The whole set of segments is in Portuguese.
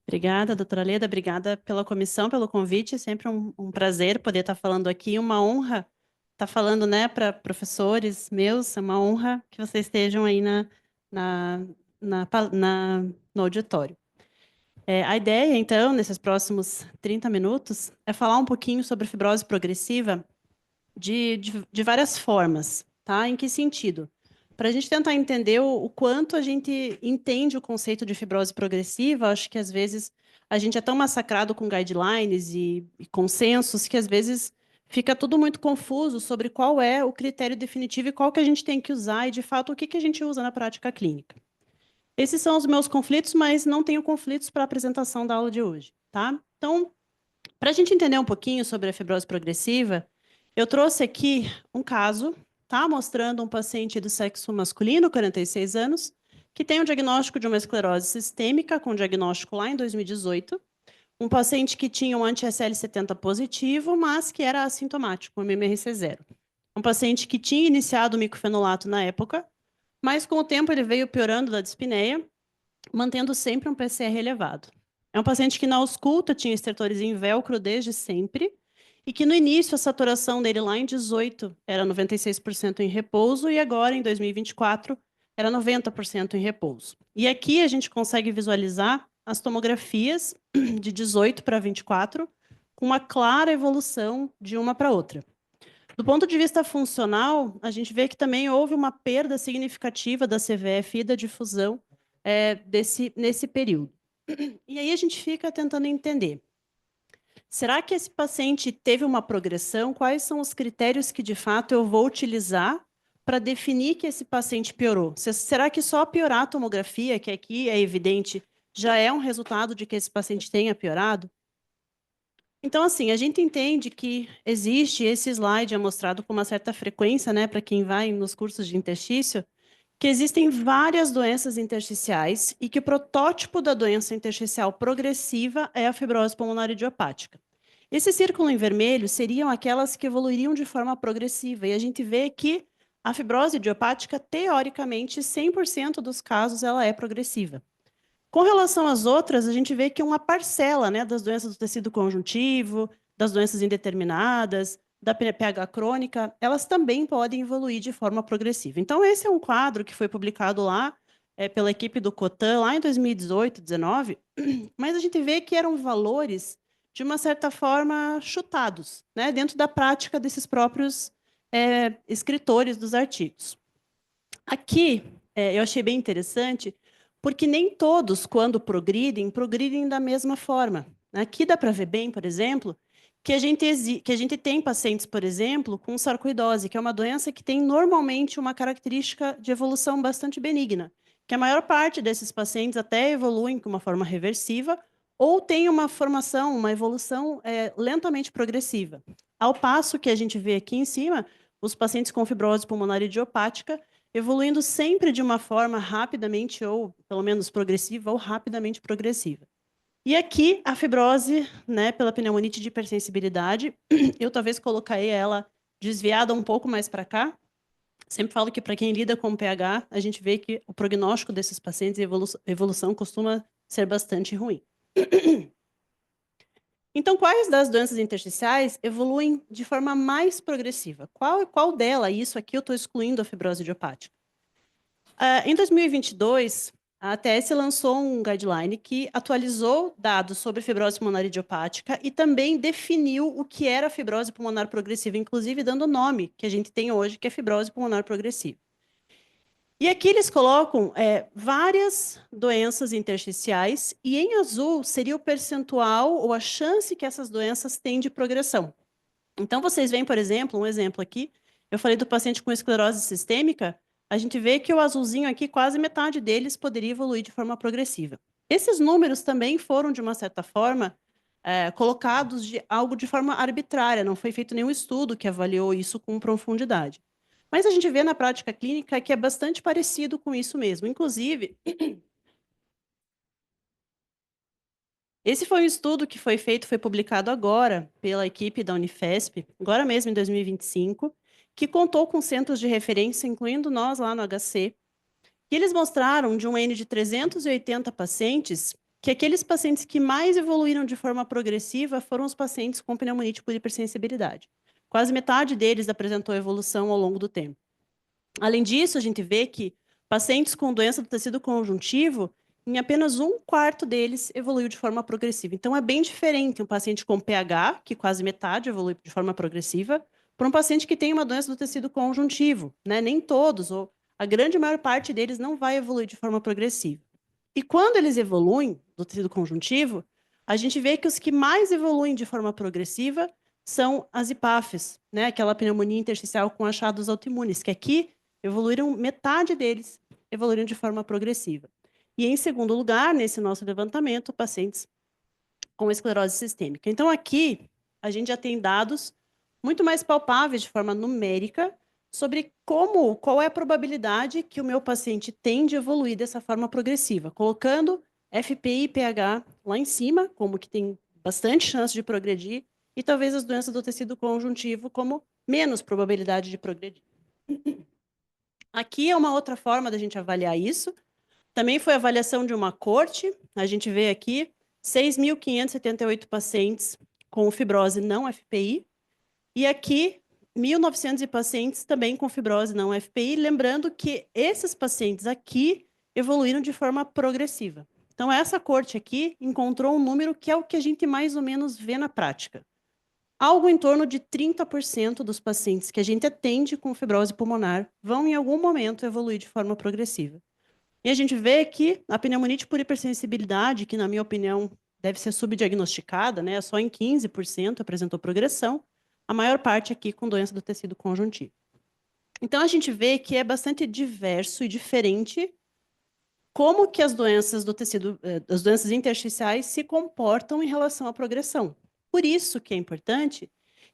Obrigada, doutora Leda, obrigada pela comissão, pelo convite, é sempre um prazer poder estar falando aqui, uma honra estar falando, né, para professores meus, é uma honra que vocês estejam aí na, no auditório. A ideia, então, nesses próximos 30 minutos, é falar um pouquinho sobre fibrose progressiva de várias formas, tá? Em que sentido? Para a gente tentar entender o quanto a gente entende o conceito de fibrose progressiva, acho que às vezes a gente é tão massacrado com guidelines e consensos que às vezes fica tudo muito confuso sobre qual é o critério definitivo e qual que a gente tem que usar e, de fato, o que a gente usa na prática clínica. Esses são os meus conflitos, mas não tenho conflitos para a apresentação da aula de hoje, tá? Então, para a gente entender um pouquinho sobre a fibrose progressiva, eu trouxe aqui um caso, tá? Mostrando um paciente do sexo masculino, 46 anos, que tem um diagnóstico de uma esclerose sistêmica, com diagnóstico lá em 2018. Um paciente que tinha um anti-SL70 positivo, mas que era assintomático, um MMRC0. Um paciente que tinha iniciado o micofenolato na época, mas com o tempo ele veio piorando da dispneia, mantendo sempre um PCR elevado. É um paciente que na ausculta tinha estertores em velcro desde sempre e que no início a saturação dele lá em 18 era 96% em repouso e agora em 2024 era 90% em repouso. E aqui a gente consegue visualizar as tomografias de 18 para 24 com uma clara evolução de uma para outra. Do ponto de vista funcional, a gente vê que também houve uma perda significativa da CVF e da difusão nesse período. E aí a gente fica tentando entender, será que esse paciente teve uma progressão? Quais são os critérios que, de fato, eu vou utilizar para definir que esse paciente piorou? Será que só piorar a tomografia, que aqui é evidente, já é um resultado de que esse paciente tenha piorado? Então, assim, a gente entende que existe, esse slide é mostrado com uma certa frequência, né, para quem vai nos cursos de interstício, que existem várias doenças intersticiais e que o protótipo da doença intersticial progressiva é a fibrose pulmonar idiopática. Esse círculo em vermelho seriam aquelas que evoluiriam de forma progressiva, e a gente vê que a fibrose idiopática, teoricamente, 100% dos casos, ela é progressiva. Com relação às outras, a gente vê que uma parcela, né, das doenças do tecido conjuntivo, das doenças indeterminadas, da PH crônica, elas também podem evoluir de forma progressiva. Então, esse é um quadro que foi publicado lá pela equipe do COTAN, lá em 2018, 2019, mas a gente vê que eram valores, de uma certa forma, chutados, né, dentro da prática desses próprios escritores dos artigos. Aqui, eu achei bem interessante, porque nem todos, quando progridem da mesma forma. Aqui dá para ver bem, por exemplo, que a gente tem pacientes, por exemplo, com sarcoidose, que é uma doença que tem normalmente uma característica de evolução bastante benigna, que a maior parte desses pacientes até evoluem com uma forma reversiva ou tem uma formação, uma evolução lentamente progressiva. Ao passo que a gente vê aqui em cima, os pacientes com fibrose pulmonar idiopática evoluindo sempre de uma forma rapidamente, ou pelo menos progressiva, ou rapidamente progressiva. E aqui, a fibrose, né, pela pneumonite de hipersensibilidade, eu talvez colocaria ela desviada um pouco mais para cá. Sempre falo que para quem lida com pH, a gente vê que o prognóstico desses pacientes e evolução costuma ser bastante ruim. Então, quais das doenças intersticiais evoluem de forma mais progressiva? Qual dela? Isso aqui eu estou excluindo a fibrose idiopática. Em 2022, a ATS lançou um guideline que atualizou dados sobre fibrose pulmonar idiopática e também definiu o que era fibrose pulmonar progressiva, inclusive dando o nome que a gente tem hoje, que é fibrose pulmonar progressiva. E aqui eles colocam várias doenças intersticiais e em azul seria o percentual ou a chance que essas doenças têm de progressão. Então, vocês veem, por exemplo, um exemplo aqui, eu falei do paciente com esclerose sistêmica, a gente vê que o azulzinho aqui, quase metade deles poderia evoluir de forma progressiva. Esses números também foram, de uma certa forma, colocados de algo de forma arbitrária, não foi feito nenhum estudo que avaliou isso com profundidade. Mas a gente vê na prática clínica que é bastante parecido com isso mesmo. Inclusive, esse foi um estudo que foi feito, foi publicado agora pela equipe da Unifesp, agora mesmo em 2025, que contou com centros de referência, incluindo nós lá no HC, e eles mostraram de um N de 380 pacientes que aqueles pacientes que mais evoluíram de forma progressiva foram os pacientes com pneumonite por hipersensibilidade. Quase metade deles apresentou evolução ao longo do tempo. Além disso, a gente vê que pacientes com doença do tecido conjuntivo, em apenas 1/4 deles evoluiu de forma progressiva. Então, é bem diferente um paciente com PH, que quase metade evolui de forma progressiva, para um paciente que tem uma doença do tecido conjuntivo, né? Nem todos, ou a grande maior parte deles não vai evoluir de forma progressiva. E quando eles evoluem do tecido conjuntivo, a gente vê que os que mais evoluem de forma progressiva são as IPAFs, né? Aquela pneumonia intersticial com achados autoimunes, que aqui evoluíram, metade deles evoluíram de forma progressiva. E em segundo lugar, nesse nosso levantamento, pacientes com esclerose sistêmica. Então aqui a gente já tem dados muito mais palpáveis de forma numérica sobre qual é a probabilidade que o meu paciente tem de evoluir dessa forma progressiva, colocando FPI e pH lá em cima, como que tem bastante chance de progredir, e talvez as doenças do tecido conjuntivo como menos probabilidade de progredir. Aqui é uma outra forma da gente avaliar isso. Também foi avaliação de uma corte, a gente vê aqui 6.578 pacientes com fibrose não FPI, e aqui 1.900 pacientes também com fibrose não FPI, lembrando que esses pacientes aqui evoluíram de forma progressiva. Então, essa corte aqui encontrou um número que é o que a gente mais ou menos vê na prática. Algo em torno de 30% dos pacientes que a gente atende com fibrose pulmonar vão, em algum momento, evoluir de forma progressiva. E a gente vê que a pneumonite por hipersensibilidade, que, na minha opinião, deve ser subdiagnosticada, né, só em 15% apresentou progressão, a maior parte aqui com doença do tecido conjuntivo. Então, a gente vê que é bastante diverso e diferente como que as doenças do tecido, as doenças intersticiais se comportam em relação à progressão. Por isso que é importante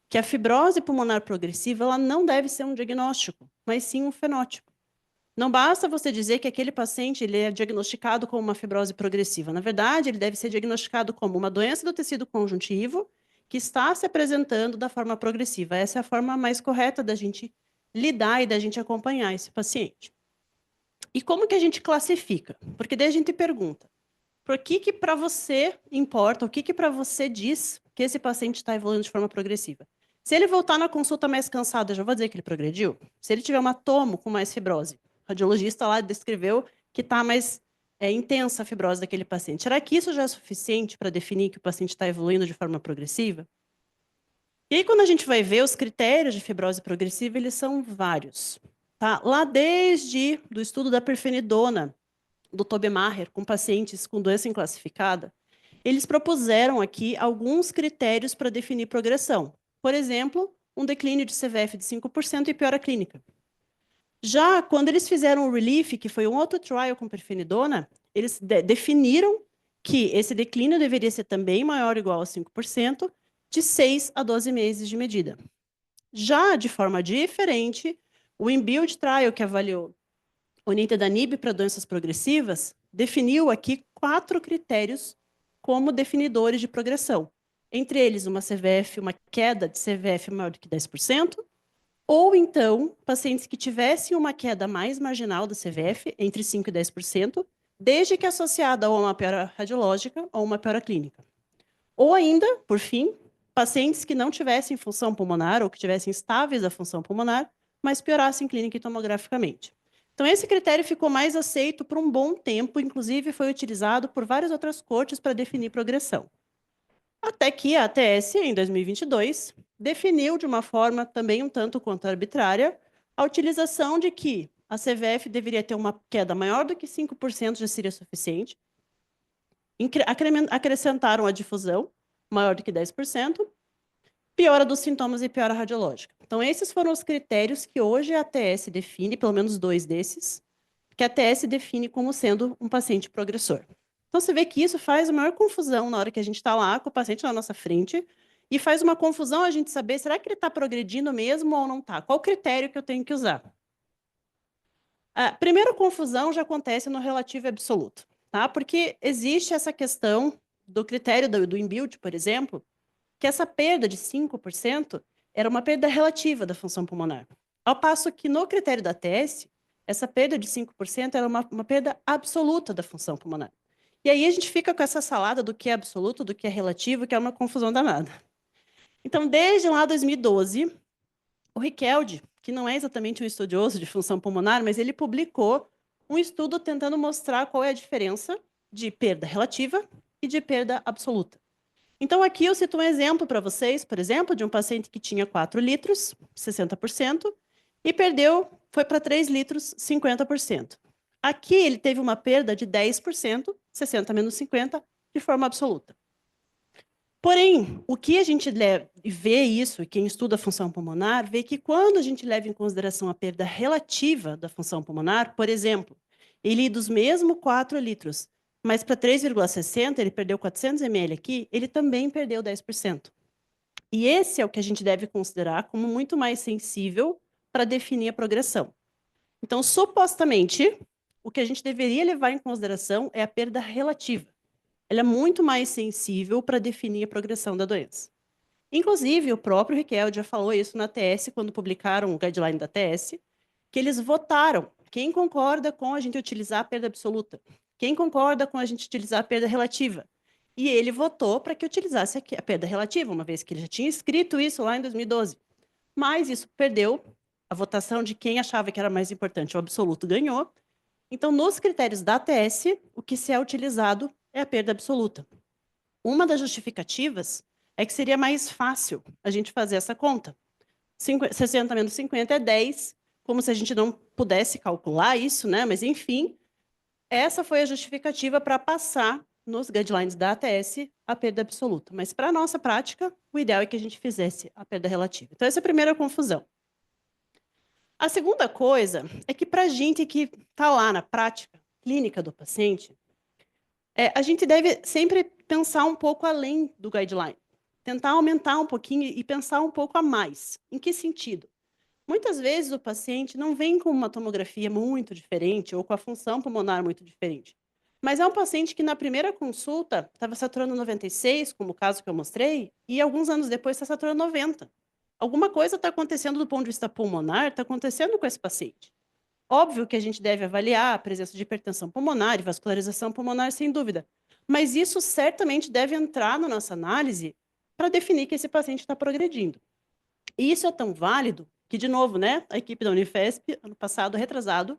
que a fibrose pulmonar progressiva ela não deve ser um diagnóstico, mas sim um fenótipo. Não basta você dizer que aquele paciente ele é diagnosticado como uma fibrose progressiva. Na verdade, ele deve ser diagnosticado como uma doença do tecido conjuntivo que está se apresentando da forma progressiva. Essa é a forma mais correta da gente lidar e da gente acompanhar esse paciente. E como que a gente classifica? Porque daí a gente pergunta, por que para você importa, o que para você diz que esse paciente está evoluindo de forma progressiva? Se ele voltar na consulta mais cansado, eu já vou dizer que ele progrediu? Se ele tiver uma tomo com mais fibrose, o radiologista lá descreveu que está mais intensa a fibrose daquele paciente. Será que isso já é suficiente para definir que o paciente está evoluindo de forma progressiva? E aí, quando a gente vai ver os critérios de fibrose progressiva, eles são vários. Tá? Lá desde o estudo da pirfenidona, do Tobemacher, com pacientes com doença inclassificada, eles propuseram aqui alguns critérios para definir progressão. Por exemplo, um declínio de CVF de 5% e piora clínica. Já quando eles fizeram o RELIEF, que foi um outro trial com pirfenidona, eles definiram que esse declínio deveria ser também maior ou igual a 5%, de 6 a 12 meses de medida. Já de forma diferente, o INBUILD Trial, que avaliou o nintedanib para doenças progressivas, definiu aqui 4 critérios como definidores de progressão. Entre eles, uma queda de CVF maior do que 10%, ou então, pacientes que tivessem uma queda mais marginal da CVF, entre 5% e 10%, desde que associada a uma piora radiológica ou uma piora clínica. Ou ainda, por fim, pacientes que não tivessem função pulmonar ou que tivessem estáveis a função pulmonar, mas piorassem clínica e tomograficamente. Então, esse critério ficou mais aceito por um bom tempo, inclusive foi utilizado por várias outras cortes para definir progressão. Até que a ATS, em 2022, definiu de uma forma também um tanto quanto arbitrária a utilização de que a CVF deveria ter uma queda maior do que 5% já seria suficiente. Acrescentaram a difusão, maior do que 10%, piora dos sintomas e piora radiológica. Então, esses foram os critérios que hoje a ATS define, pelo menos 2 desses, que a ATS define como sendo um paciente progressor. Então, você vê que isso faz a maior confusão na hora que a gente está lá com o paciente na nossa frente e faz uma confusão a gente saber, será que ele está progredindo mesmo ou não está? Qual critério que eu tenho que usar? A primeira confusão já acontece no relativo e absoluto, tá? Porque existe essa questão do critério do INBUILD, por exemplo, que essa perda de 5% era uma perda relativa da função pulmonar. Ao passo que no critério da ATS, essa perda de 5% era uma perda absoluta da função pulmonar. E aí a gente fica com essa salada do que é absoluto, do que é relativo, que é uma confusão danada. Então, desde lá 2012, o Richeldi, que não é exatamente um estudioso de função pulmonar, mas ele publicou um estudo tentando mostrar qual é a diferença de perda relativa e de perda absoluta. Então, aqui eu cito um exemplo para vocês, por exemplo, de um paciente que tinha 4 litros, 60%, e foi para 3 litros, 50%. Aqui ele teve uma perda de 10%, 60 menos 50, de forma absoluta. Porém, o que a gente vê isso, e quem estuda a função pulmonar, vê que quando a gente leva em consideração a perda relativa da função pulmonar, por exemplo, ele dos mesmos 4 litros, mas para 3,60 ele perdeu 400 ml aqui, ele também perdeu 10%. E esse é o que a gente deve considerar como muito mais sensível para definir a progressão. Então, supostamente, o que a gente deveria levar em consideração é a perda relativa. Ela é muito mais sensível para definir a progressão da doença. Inclusive, o próprio Richeldi já falou isso na TS, quando publicaram o guideline da TS, que eles votaram. Quem concorda com a gente utilizar a perda absoluta? Quem concorda com a gente utilizar a perda relativa? E ele votou para que utilizasse a perda relativa, uma vez que ele já tinha escrito isso lá em 2012. Mas isso perdeu. A votação de quem achava que era mais importante, o absoluto, ganhou. Então, nos critérios da TS, o que se é utilizado é a perda absoluta. Uma das justificativas é que seria mais fácil a gente fazer essa conta. 60 menos 50 é 10, como se a gente não pudesse calcular isso, né? Mas, enfim, essa foi a justificativa para passar nos guidelines da ATS a perda absoluta. Mas, para a nossa prática, o ideal é que a gente fizesse a perda relativa. Então, essa é a primeira confusão. A segunda coisa é que, para a gente que está lá na prática clínica do paciente, a gente deve sempre pensar um pouco além do guideline. Tentar aumentar um pouquinho e pensar um pouco a mais. Em que sentido? Muitas vezes o paciente não vem com uma tomografia muito diferente ou com a função pulmonar muito diferente. Mas é um paciente que na primeira consulta estava saturando 96, como o caso que eu mostrei, e alguns anos depois está saturando 90. Alguma coisa está acontecendo do ponto de vista pulmonar, está acontecendo com esse paciente. Óbvio que a gente deve avaliar a presença de hipertensão pulmonar e vascularização pulmonar, sem dúvida. Mas isso certamente deve entrar na nossa análise para definir que esse paciente está progredindo. E isso é tão válido que, de novo, né, a equipe da Unifesp, ano passado, retrasado,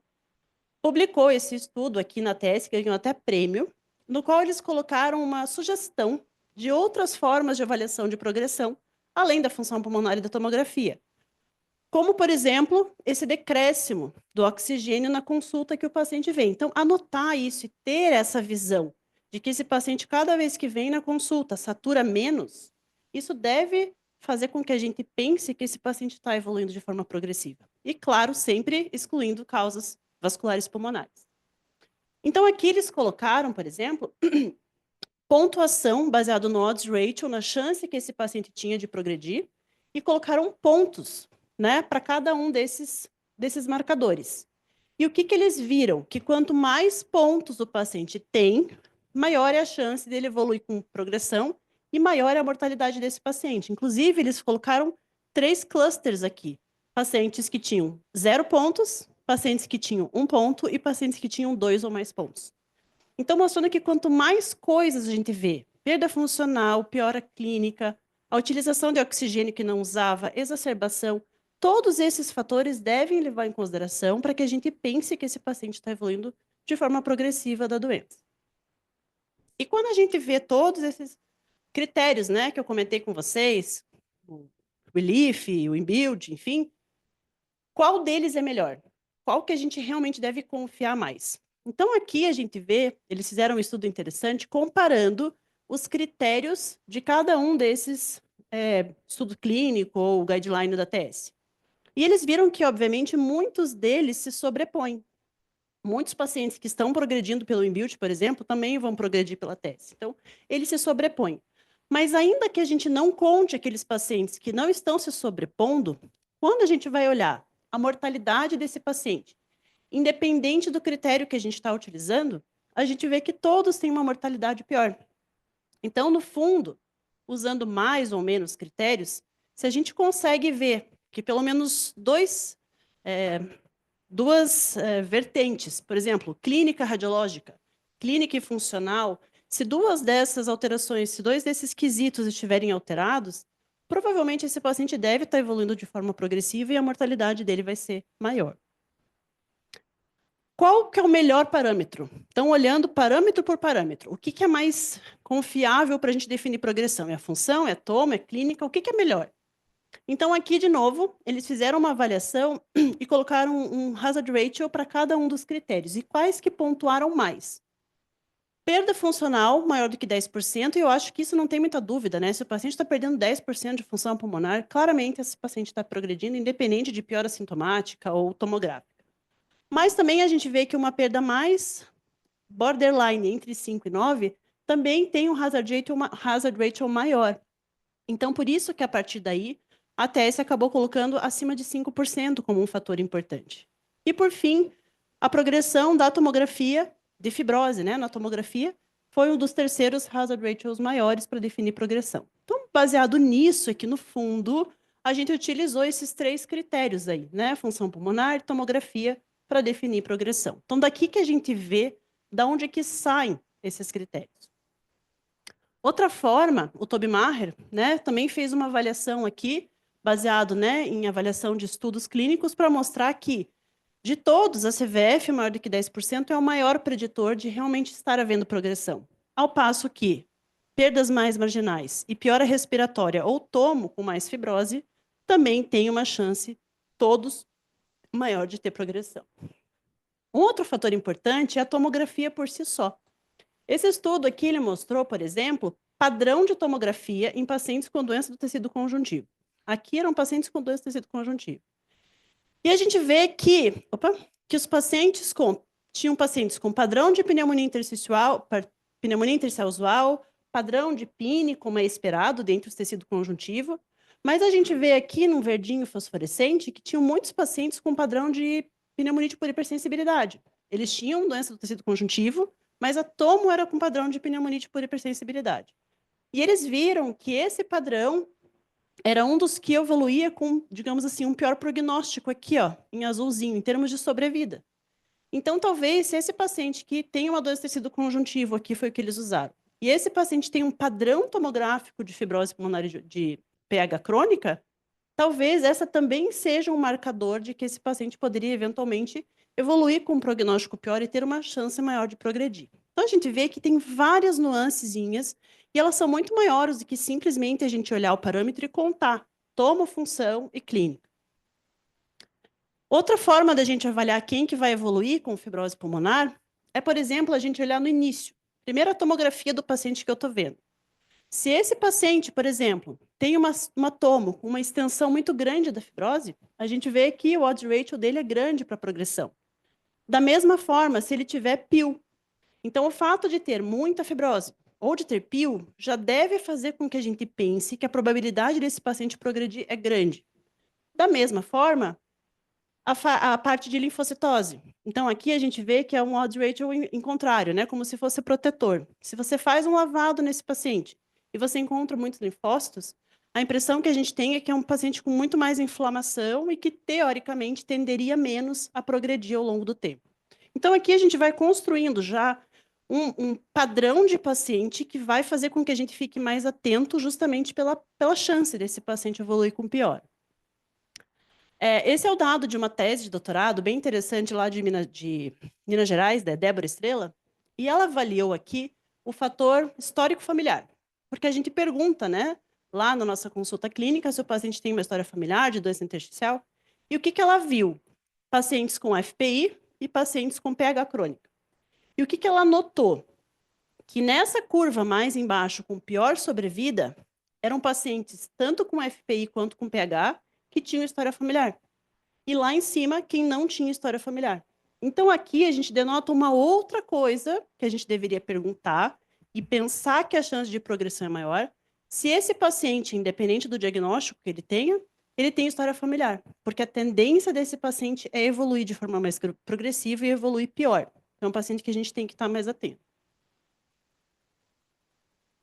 publicou esse estudo aqui na TS, que ganhou até prêmio, no qual eles colocaram uma sugestão de outras formas de avaliação de progressão, além da função pulmonar e da tomografia. Como, por exemplo, esse decréscimo do oxigênio na consulta que o paciente vem. Então, anotar isso e ter essa visão de que esse paciente, cada vez que vem na consulta, satura menos, isso deve fazer com que a gente pense que esse paciente está evoluindo de forma progressiva. E, claro, sempre excluindo causas vasculares pulmonares. Então, aqui eles colocaram, por exemplo, pontuação baseado no odds ratio, na chance que esse paciente tinha de progredir, e colocaram pontos, né, para cada um desses marcadores. E o que eles viram? Que quanto mais pontos o paciente tem, maior é a chance dele evoluir com progressão e maior é a mortalidade desse paciente. Inclusive, eles colocaram 3 clusters aqui. Pacientes que tinham 0 pontos, pacientes que tinham 1 ponto e pacientes que tinham 2 ou mais pontos. Então, mostrando que quanto mais coisas a gente vê, perda funcional, piora clínica, a utilização de oxigênio que não usava, exacerbação, todos esses fatores devem levar em consideração para que a gente pense que esse paciente está evoluindo de forma progressiva da doença. E quando a gente vê todos esses critérios, né, que eu comentei com vocês, o Relief, o InBuild, enfim, qual deles é melhor? Qual que a gente realmente deve confiar mais? Então, aqui a gente vê, eles fizeram um estudo interessante comparando os critérios de cada um desses estudo clínico ou guideline da TS. E eles viram que, obviamente, muitos deles se sobrepõem. Muitos pacientes que estão progredindo pelo InBuild, por exemplo, também vão progredir pela TS. Então, eles se sobrepõem. Mas ainda que a gente não conte aqueles pacientes que não estão se sobrepondo, quando a gente vai olhar a mortalidade desse paciente, independente do critério que a gente está utilizando, a gente vê que todos têm uma mortalidade pior. Então, no fundo, usando mais ou menos critérios, se a gente consegue ver que pelo menos duas vertentes, por exemplo, clínica radiológica clínica e funcional, se duas dessas alterações, se dois desses quesitos estiverem alterados, provavelmente esse paciente deve estar evoluindo de forma progressiva e a mortalidade dele vai ser maior. Qual que é o melhor parâmetro? Então, olhando parâmetro por parâmetro, o que é mais confiável para a gente definir progressão? É a função, é a toma, é a clínica? O que é melhor? Então, aqui, de novo, eles fizeram uma avaliação e colocaram um hazard ratio para cada um dos critérios. E quais que pontuaram mais? Perda funcional maior do que 10%, e eu acho que isso não tem muita dúvida, né? Se o paciente está perdendo 10% de função pulmonar, claramente esse paciente está progredindo, independente de piora sintomática ou tomográfica. Mas também a gente vê que uma perda mais borderline, entre 5 e 9, também tem um hazard ratio maior. Então, por isso que a partir daí, a TS acabou colocando acima de 5% como um fator importante. E, por fim, a progressão da tomografia de fibrose, né, na tomografia, foi um dos terceiros hazard ratios maiores para definir progressão. Então, baseado nisso, aqui no fundo, a gente utilizou esses 3 critérios aí, né, função pulmonar, tomografia, para definir progressão. Então, daqui que a gente vê da onde é que saem esses critérios. Outra forma, o Toby Maher, né, também fez uma avaliação aqui, baseado, né, em avaliação de estudos clínicos, para mostrar que, de todos, a CVF maior do que 10% é o maior preditor de realmente estar havendo progressão. Ao passo que perdas mais marginais e piora respiratória ou tomo com mais fibrose também tem uma chance, todos, maior de ter progressão. Um outro fator importante é a tomografia por si só. Esse estudo aqui ele mostrou, por exemplo, padrão de tomografia em pacientes com doença do tecido conjuntivo. Aqui eram pacientes com doença do tecido conjuntivo. E a gente vê que os pacientes tinham pacientes com padrão de pneumonia intersticial, padrão de PINE, como é esperado dentro do tecido conjuntivo, mas a gente vê aqui num verdinho fosforescente que tinham muitos pacientes com padrão de pneumonite por hipersensibilidade. Eles tinham doença do tecido conjuntivo, mas a tomo era com padrão de pneumonite por hipersensibilidade. E eles viram que esse padrão era um dos que evoluía com, digamos assim, um pior prognóstico aqui, ó, em azulzinho, em termos de sobrevida. Então, talvez, se esse paciente que tem uma doença de tecido conjuntivo, aqui foi o que eles usaram, e esse paciente tem um padrão tomográfico de fibrose pulmonar de PH crônica, talvez essa também seja um marcador de que esse paciente poderia, eventualmente, evoluir com um prognóstico pior e ter uma chance maior de progredir. Então, a gente vê que tem várias nuancezinhas e elas são muito maiores do que simplesmente a gente olhar o parâmetro e contar tomo, função e clínica. Outra forma da gente avaliar quem que vai evoluir com fibrose pulmonar é, por exemplo, a gente olhar no início. Primeiro, a tomografia do paciente que eu estou vendo. Se esse paciente, por exemplo, tem uma tomo com uma extensão muito grande da fibrose, a gente vê que o odds ratio dele é grande para progressão. Da mesma forma, se ele tiver PIL. Então, o fato de ter muita fibrose ou de ter PIL já deve fazer com que a gente pense que a probabilidade desse paciente progredir é grande. Da mesma forma, a parte de linfocitose. Então, aqui a gente vê que é um odds ratio em contrário, né? Como se fosse protetor. Se você faz um lavado nesse paciente e você encontra muitos linfócitos, a impressão que a gente tem é que é um paciente com muito mais inflamação e que, teoricamente, tenderia menos a progredir ao longo do tempo. Então, aqui a gente vai construindo já um padrão de paciente que vai fazer com que a gente fique mais atento justamente pela chance desse paciente evoluir com pior. Esse é o dado de uma tese de doutorado bem interessante lá de Minas Gerais, da Débora Estrela, e ela avaliou aqui o fator histórico familiar, porque a gente pergunta, né, lá na nossa consulta clínica, se o paciente tem uma história familiar de doença intersticial, e o que ela viu? Pacientes com FPI e pacientes com PH crônica. E o que ela notou? Que nessa curva mais embaixo, com pior sobrevida, eram pacientes tanto com FPI quanto com PH, que tinham história familiar. E lá em cima, quem não tinha história familiar. Então, aqui a gente denota uma outra coisa que a gente deveria perguntar e pensar que a chance de progressão é maior, se esse paciente, independente do diagnóstico que ele tenha, ele tem história familiar. Porque a tendência desse paciente é evoluir de forma mais progressiva e evoluir pior. Então, é um paciente que a gente tem que estar mais atento.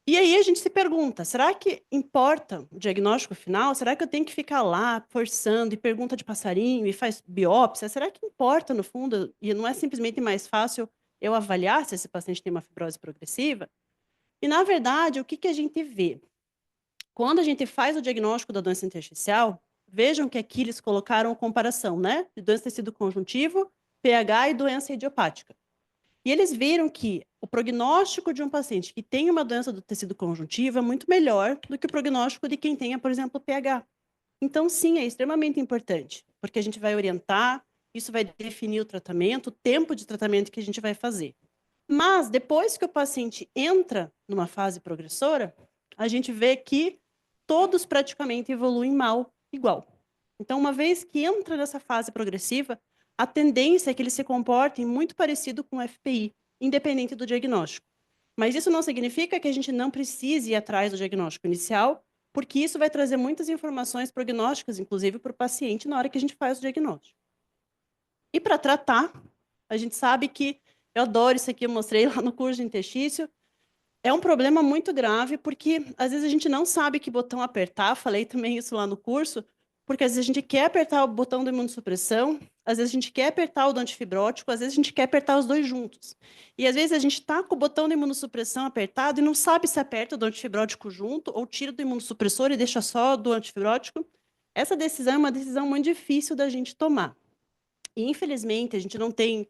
E aí a gente se pergunta, será que importa o diagnóstico final? Será que eu tenho que ficar lá forçando e pergunta de passarinho e faz biópsia? Será que importa no fundo? E não é simplesmente mais fácil eu avaliar se esse paciente tem uma fibrose progressiva. E, na verdade, o que, que a gente vê? Quando a gente faz o diagnóstico da doença intersticial, vejam que aqui eles colocaram comparação, né? De doença tecido conjuntivo, pH e doença idiopática. E eles viram que o prognóstico de um paciente que tem uma doença do tecido conjuntivo é muito melhor do que o prognóstico de quem tenha, por exemplo, pH. Então, sim, é extremamente importante, porque a gente vai orientar, isso vai definir o tratamento, o tempo de tratamento que a gente vai fazer. Mas, depois que o paciente entra numa fase progressora, a gente vê que todos praticamente evoluem mal igual. Então, uma vez que entra nessa fase progressiva, a tendência é que eles se comportem muito parecido com o FPI, independente do diagnóstico. Mas isso não significa que a gente não precise ir atrás do diagnóstico inicial, porque isso vai trazer muitas informações prognósticas, inclusive para o paciente, na hora que a gente faz o diagnóstico. E para tratar, a gente sabe que, eu adoro isso aqui, eu mostrei lá no curso de interstício, é um problema muito grave, porque às vezes a gente não sabe que botão apertar, falei também isso lá no curso, porque às vezes a gente quer apertar o botão da imunossupressão, às vezes a gente quer apertar o do antifibrótico, às vezes a gente quer apertar os dois juntos. E às vezes a gente está com o botão da imunossupressão apertado e não sabe se aperta o do antifibrótico junto ou tira do imunossupressor e deixa só do antifibrótico. Essa decisão é uma decisão muito difícil da gente tomar. E infelizmente a gente não tem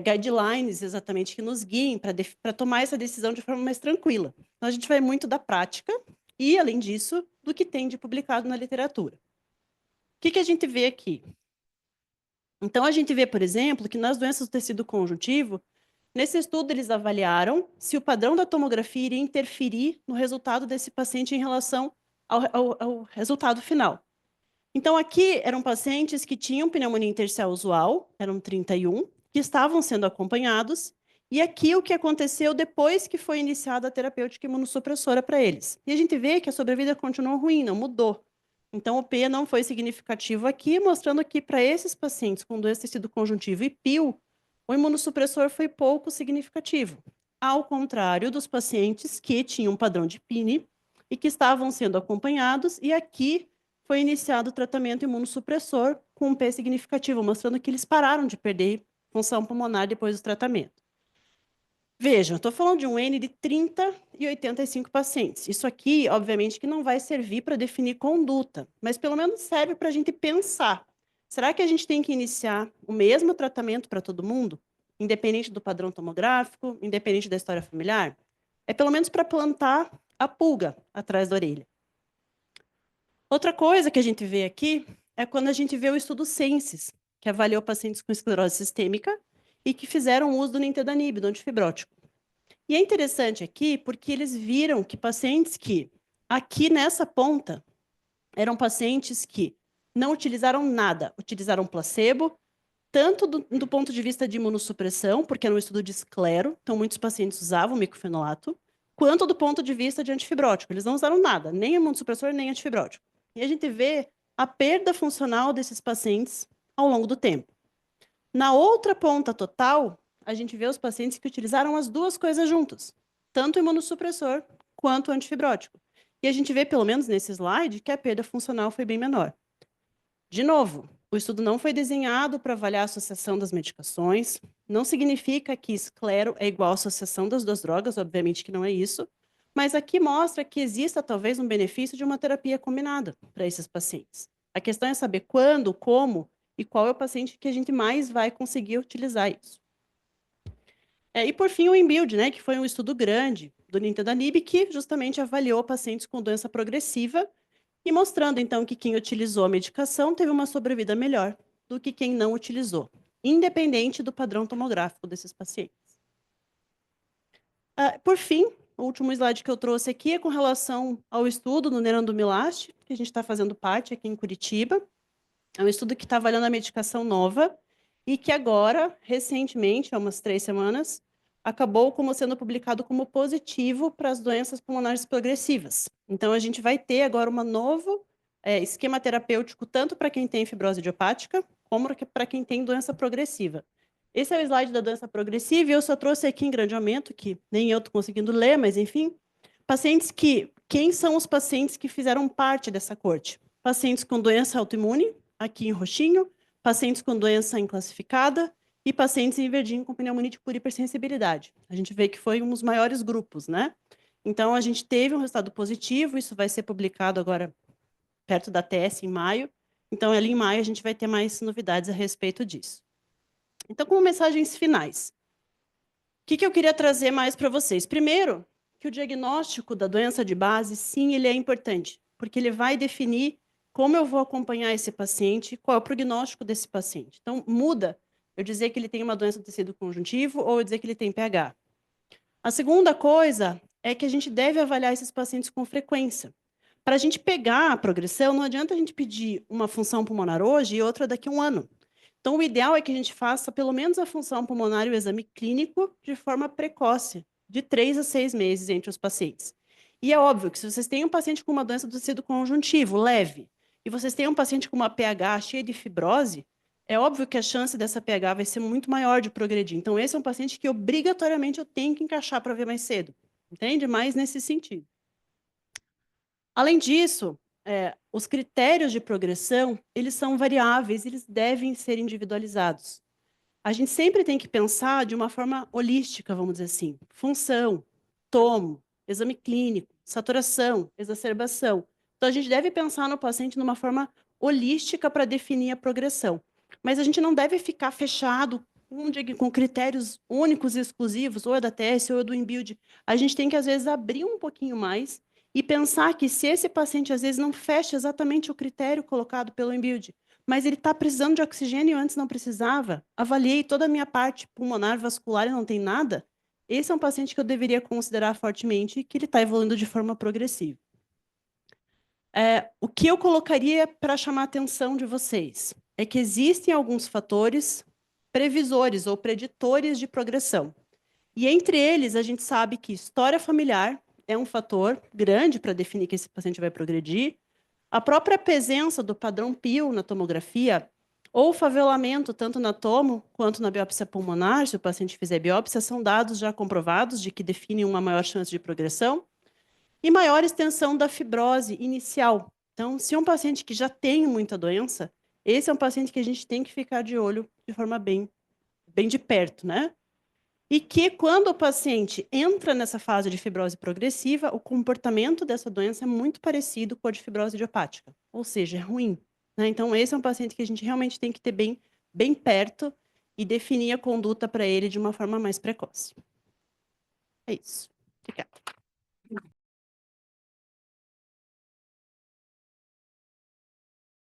guidelines exatamente que nos guiem para tomar essa decisão de forma mais tranquila. Então, a gente vai muito da prática e, além disso, do que tem de publicado na literatura. O que, que a gente vê aqui? Então, a gente vê, por exemplo, que nas doenças do tecido conjuntivo, nesse estudo eles avaliaram se o padrão da tomografia iria interferir no resultado desse paciente em relação ao resultado final. Então, aqui eram pacientes que tinham pneumonia intersticial usual, eram 31, que estavam sendo acompanhados, e aqui o que aconteceu depois que foi iniciada a terapêutica imunossupressora para eles. E a gente vê que a sobrevida continuou ruim, não mudou. Então, o P não foi significativo aqui, mostrando que para esses pacientes com doença tecido conjuntivo e PIL, o imunossupressor foi pouco significativo, ao contrário dos pacientes que tinham um padrão de PINE e que estavam sendo acompanhados, e aqui foi iniciado o tratamento imunossupressor com um P significativo, mostrando que eles pararam de perder função pulmonar depois do tratamento. Vejam, estou falando de um N de 30 e 85 pacientes. Isso aqui, obviamente, que não vai servir para definir conduta, mas pelo menos serve para a gente pensar. Será que a gente tem que iniciar o mesmo tratamento para todo mundo? Independente do padrão tomográfico, independente da história familiar? É pelo menos para plantar a pulga atrás da orelha. Outra coisa que a gente vê aqui é quando a gente vê o estudo Censis, que avaliou pacientes com esclerose sistêmica e que fizeram uso do nintedanib, do antifibrótico. E é interessante aqui porque eles viram que pacientes que, aqui nessa ponta, eram pacientes que não utilizaram nada, utilizaram placebo, tanto do ponto de vista de imunossupressão, porque era um estudo de esclero, então muitos pacientes usavam microfenolato, quanto do ponto de vista de antifibrótico. Eles não usaram nada, nem imunossupressor, nem antifibrótico. E a gente vê a perda funcional desses pacientes ao longo do tempo. Na outra ponta total, a gente vê os pacientes que utilizaram as duas coisas juntas, tanto o imunossupressor quanto o antifibrótico. E a gente vê, pelo menos nesse slide, que a perda funcional foi bem menor. De novo, o estudo não foi desenhado para avaliar a associação das medicações, não significa que esclero é igual à associação das duas drogas, obviamente que não é isso, mas aqui mostra que exista talvez um benefício de uma terapia combinada para esses pacientes. A questão é saber quando, como e qual é o paciente que a gente mais vai conseguir utilizar isso. E por fim o INBUILD, né, que foi um estudo grande do nintedanib que justamente avaliou pacientes com doença progressiva e mostrando então que quem utilizou a medicação teve uma sobrevida melhor do que quem não utilizou, independente do padrão tomográfico desses pacientes. Por fim, o último slide que eu trouxe aqui é com relação ao estudo no nerandomilast, que a gente está fazendo parte aqui em Curitiba. É um estudo que está avaliando a medicação nova e que agora, recentemente, há umas 3 semanas, acabou como sendo publicado como positivo para as doenças pulmonares progressivas. Então, a gente vai ter agora um novo esquema terapêutico, tanto para quem tem fibrose idiopática, como para quem tem doença progressiva. Esse é o slide da doença progressiva e eu só trouxe aqui em grande aumento, que nem eu estou conseguindo ler, mas enfim, pacientes que... Quem são os pacientes que fizeram parte dessa corte? Pacientes com doença autoimune, aqui em roxinho, pacientes com doença inclassificada e pacientes em verdinho com pneumonite por hipersensibilidade. A gente vê que foi um dos maiores grupos, né? Então, a gente teve um resultado positivo, isso vai ser publicado agora perto da TS em maio. Então, ali em maio, a gente vai ter mais novidades a respeito disso. Então, como mensagens finais, o que eu queria trazer mais para vocês? Primeiro, que o diagnóstico da doença de base, sim, ele é importante, porque ele vai definir como eu vou acompanhar esse paciente, qual é o prognóstico desse paciente. Então, muda eu dizer que ele tem uma doença do tecido conjuntivo ou eu dizer que ele tem pH. A segunda coisa é que a gente deve avaliar esses pacientes com frequência. Para a gente pegar a progressão, não adianta a gente pedir uma função pulmonar hoje e outra daqui a um ano. Então, o ideal é que a gente faça pelo menos a função pulmonar e o exame clínico de forma precoce, de 3 a 6 meses entre os pacientes. E é óbvio que se vocês têm um paciente com uma doença do tecido conjuntivo leve e vocês têm um paciente com uma pH cheia de fibrose, é óbvio que a chance dessa pH vai ser muito maior de progredir. Então, esse é um paciente que obrigatoriamente eu tenho que encaixar para ver mais cedo. Entende? Mais nesse sentido. Além disso, os critérios de progressão, eles são variáveis, eles devem ser individualizados. A gente sempre tem que pensar de uma forma holística, vamos dizer assim. Função, tomo, exame clínico, saturação, exacerbação. Então, a gente deve pensar no paciente de uma forma holística para definir a progressão. Mas a gente não deve ficar fechado com critérios únicos e exclusivos, ou é da TS ou é do InBuild. A gente tem que, às vezes, abrir um pouquinho mais e pensar que se esse paciente, às vezes, não fecha exatamente o critério colocado pelo InBuild, mas ele está precisando de oxigênio e antes não precisava, avaliei toda a minha parte pulmonar, vascular e não tem nada, esse é um paciente que eu deveria considerar fortemente que ele está evoluindo de forma progressiva. O que eu colocaria para chamar a atenção de vocês é que existem alguns fatores previsores ou preditores de progressão. E entre eles, a gente sabe que história familiar é um fator grande para definir que esse paciente vai progredir, a própria presença do padrão PIL na tomografia, ou favelamento, tanto na tomo quanto na biópsia pulmonar, se o paciente fizer biópsia, são dados já comprovados de que definem uma maior chance de progressão, e maior extensão da fibrose inicial. Então, se é um paciente que já tem muita doença, esse é um paciente que a gente tem que ficar de olho de forma bem de perto, né? E que quando o paciente entra nessa fase de fibrose progressiva, o comportamento dessa doença é muito parecido com a de fibrose idiopática, ou seja, é ruim, né? Então, esse é um paciente que a gente realmente tem que ter bem perto e definir a conduta para ele de uma forma mais precoce. É isso. Obrigada.